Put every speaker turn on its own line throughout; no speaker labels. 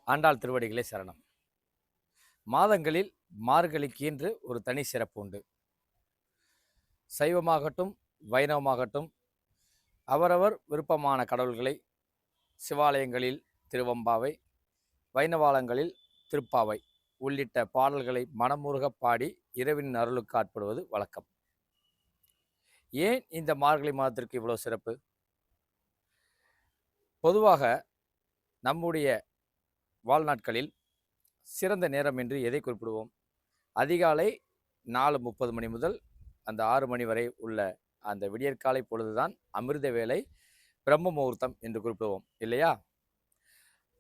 ஆண்டாள் திருவடிகளே சரணம். மாதங்களில் மார்கழிக்கு என்று ஒரு தனி சிறப்பு உண்டு. சைவமாகட்டும் வைணவமாகட்டும் அவரவர் விருப்பமான கடவுள்களை சிவாலயங்களில் திருவம்பாவை, வைணவாலயங்களில் திருப்பாவை உள்ளிட்ட பாடல்களை மனமுருகப் பாடி இறைவனின் அருளுக்கு ஆட்படுவது வழக்கம். ஏன் இந்த மார்கழி மாதத்திற்கு இவ்வளோ சிறப்பு? பொதுவாக நம்முடைய வாழ்நாட்களில் சிறந்த நேரம் என்று எதை குறிப்பிடுவோம்? அதிகாலை 4:30 மணி முதல் அந்த 6 மணி வரை உள்ள அந்த விடியற்காலை பொழுதுதான் அமிர்த வேளை, பிரம்ம முகூர்த்தம் என்று குறிப்பிடுவோம் இல்லையா?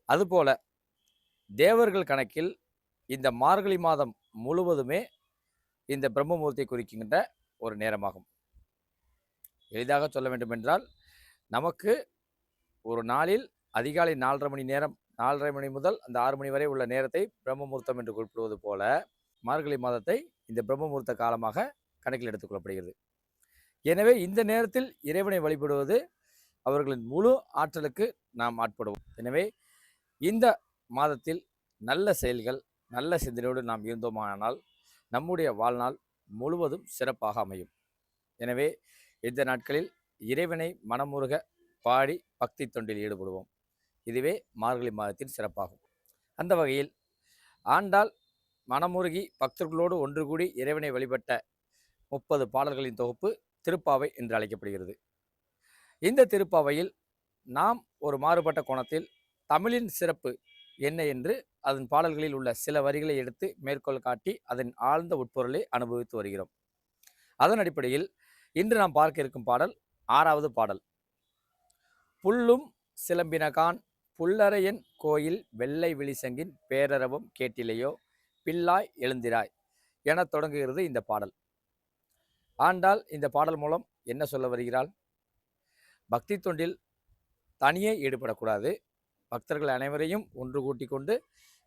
அதுபோல தேவர்கள் கணக்கில் இந்த மார்கழி மாதம் முழுவதுமே இந்த பிரம்ம முகூர்த்தை குறிக்கின்ற ஒரு நேரமாகும். எளிதாக சொல்ல வேண்டுமென்றால், நமக்கு ஒரு நாளில் அதிகாலை 4:30 மணி நேரம், 4:30 மணி முதல் அந்த 6 மணி வரை உள்ள நேரத்தை பிரம்ம முகூர்த்தம் என்று குறிப்பிடுவது போல, மார்கழி மாதத்தை இந்த பிரம்ம முகூர்த்த காலமாக கணக்கில் எடுத்துக்கொள்ளப்படுகிறது. எனவே இந்த நேரத்தில் இறைவனை வழிபடுவது அவர்களின் முழு ஆற்றலுக்கு நாம் ஆட்படுவோம். எனவே இந்த மாதத்தில் நல்ல செயல்கள், நல்ல சிந்தனையோடு நாம் இருந்தோமானால் நம்முடைய வாழ்நாள் முழுவதும் சிறப்பாக அமையும். எனவே இந்த நாட்களில் இறைவனை மனமுருக பாடி பக்தி தொண்டில் ஈடுபடுவோம். இதுவே மார்கழி மாதத்தின் சிறப்பாகும். அந்த வகையில் ஆண்டாள் மனமுருகி பக்தர்களோடு ஒன்று கூடி இறைவனை வழிபட்ட 30 பாடல்களின் தொகுப்பு திருப்பாவை என்று அழைக்கப்படுகிறது. இந்த திருப்பாவையில் நாம் ஒரு மாறுபட்ட கோணத்தில் தமிழின் சிறப்பு என்ன என்று அதன் பாடல்களில் உள்ள சில வரிகளை எடுத்து மேற்கோள் காட்டி அதன் ஆழ்ந்த உட்பொருளை அனுபவித்து வருகிறோம். அதன் அடிப்படையில் இன்று நாம் பார்க்க இருக்கும் பாடல் 6வது பாடல். புல்லும் சிலம்பினகான் புல்லரையன் கோயில் வெள்ளை விழிசங்கின் பேரரவும் கேட்டிலையோ பிள்ளாய் எழுந்திராய் என தொடங்குகிறது இந்த பாடல். ஆண்டாள் இந்த பாடல் மூலம் என்ன சொல்ல வருகிறாள்? பக்தி தொண்டில் தனியே ஈடுபடக்கூடாது. பக்தர்கள் அனைவரையும் ஒன்று கூட்டிக் கொண்டு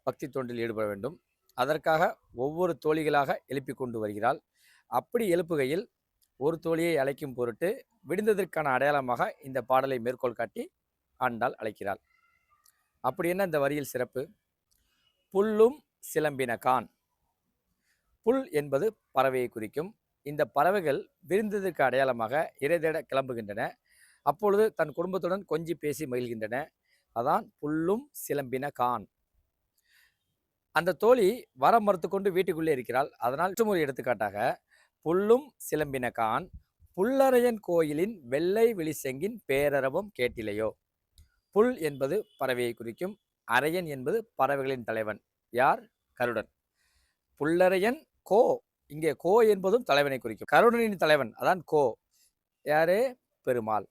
பக்தி தொண்டில் ஈடுபட வேண்டும். அதற்காக ஒவ்வொரு தோழிகளாக எழுப்பி கொண்டு வருகிறாள். அப்படி எழுப்புகையில் ஒரு தோழியை அழைக்கும் பொருட்டு விடுந்ததற்கான அடையாளமாக இந்த பாடலை மேற்கோள் காட்டி ஆண்டாள் அழைக்கிறாள். அப்படி என்ன இந்த வரியில் சிறப்பு? புல்லும் சிலம்பினகான். புல் என்பது பறவையை குறிக்கும். இந்த பறவைகள் விருந்ததற்கு அடையாளமாக இரை தேட கிளம்புகின்றன. அப்பொழுது தன் குடும்பத்துடன் கொஞ்சி பேசி மகிழ்கின்றன. அதான் புல்லும் சிலம்பினகான். அந்த தோழி வர மறுத்து கொண்டு வீட்டுக்குள்ளே இருக்கிறாள். அதனால் ஒரு எடுத்துக்காட்டாக புல்லும் சிலம்பினகான் புல்லரையன் கோயிலின் வெள்ளை விழிசெங்கின் பேரரவும் கேட்டிலையோ. புல் என்பது பறவையை குறிக்கும். அரையன் என்பது பறவைகளின் தலைவன். யார்? கருடன். புல்லரையன் கோ, இங்கே கோ என்பதும் தலைவனை குறிக்கும். கருடனின் தலைவன் அதான் கோ. யாரு? பெருமாள்.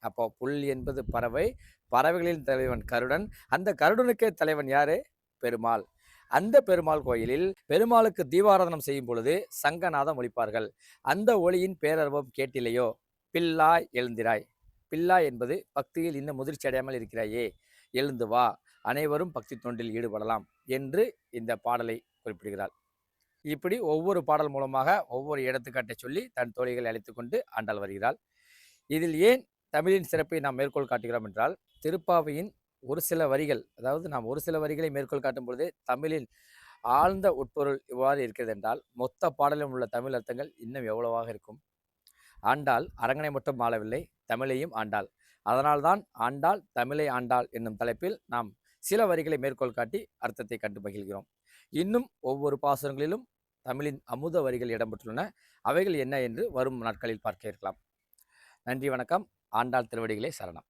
அப்போ புல் என்பது பறவை, பறவைகளின் தலைவன் கருடன். அந்த கருடனுக்கே தலைவன் யாரு? பெருமாள். அந்த பெருமாள் கோயிலில் பெருமாளுக்கு தீபாராதனம் செய்யும் பொழுது சங்கநாதம் ஒலிப்பார்கள். அந்த ஒளியின் பேரர்வம் கேட்டிலையோ பிள்ளாய் எழுந்திராய். பிள்ளாய் என்பது பக்தியில் இன்னும் முதிர்ச்சி அடையாமல் இருக்கிறாயே, எழுந்து வா, அனைவரும் பக்தி தொண்டில் ஈடுபடலாம் என்று இந்த பாடலை குறிப்பிடுகிறாள். இப்படி ஒவ்வொரு பாடல் மூலமாக ஒவ்வொரு எடுத்துக்காட்டை சொல்லி தன் தோழிகளை அழைத்து கொண்டு ஆண்டாள் வருகிறாள். இதில் ஏன் தமிழின் சிறப்பை நாம் மேற்கோள் காட்டுகிறோம் என்றால், திருப்பாவையின் ஒரு சில வரிகள், அதாவது நாம் ஒரு சில வரிகளை மேற்கோள் காட்டும் பொழுது தமிழின் ஆழ்ந்த உட்பொருள் இவ்வாறு இருக்கிறது என்றால், மொத்த பாடலிலும் உள்ள தமிழ் அர்த்தங்கள் இன்னும் எவ்வளவாக இருக்கும். ஆண்டாள் அரங்கனை மட்டும் ஆளவில்லை, தமிழையும் ஆண்டாள். அதனால்தான் ஆண்டாள் தமிழை ஆண்டாள் என்னும் தலைப்பில் நாம் சில வரிகளை மேற்கோள் காட்டி அர்த்தத்தை கண்டு மகிழ்கிறோம். இன்னும் ஒவ்வொரு பாசுரங்களிலும் தமிழின் அமுத வரிகள் இடம்பெற்றுள்ளன. அவைகள் என்ன என்று வரும் நாட்களில் பார்க்க இருக்கலாம். நன்றி, வணக்கம். ஆண்டாள் திருவடிகளே சரணம்.